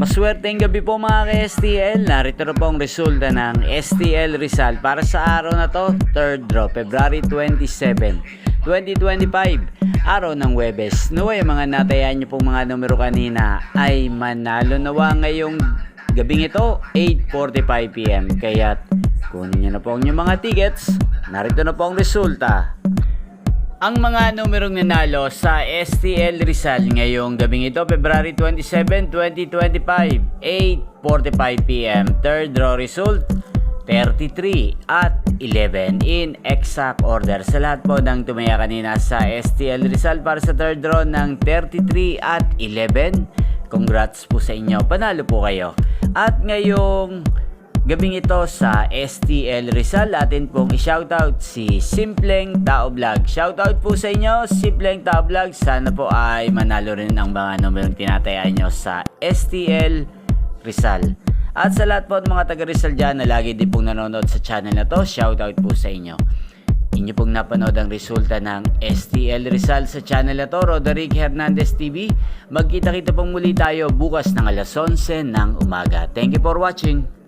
Maswerteng gabi po mga ka-STL. Narito na po ang resulta ng STL Rizal para sa araw na to, 3rd draw, February 27, 2025, araw ng Huwebes. Naway mga natayan nyo pong mga numero kanina ay manalo nawa ngayong gabing ito, 8:45 PM. Kaya kunin nyo na po ang inyong mga tickets. Narito na po ang resulta. Ang mga numerong nanalo sa STL Rizal ngayong gabing ito, February 27, 2025, 8:45 PM. Third draw result, 33 at 11 in exact order. Sa lahat po ng tumaya kanina sa STL Rizal para sa third draw ng 33 at 11, congrats po sa inyo. Panalo po kayo. At ngayong gabing ito sa STL Rizal, atin pong i-shoutout si Simpleng Tao Vlog. Shoutout po sa inyo, Simpleng Tao Vlog. Sana po ay manalo rin ang mga numerong tinatayaan nyo sa STL Rizal. At sa lahat po ng mga taga Rizal dyan na lagi din pong nanonood sa channel na to, shoutout po sa inyo. Inyo pong napanood ang resulta ng STL Rizal sa channel na to, Roderick Hernandez TV. Magkita-kita pong muli tayo bukas ng alas 11 ng umaga. Thank you for watching.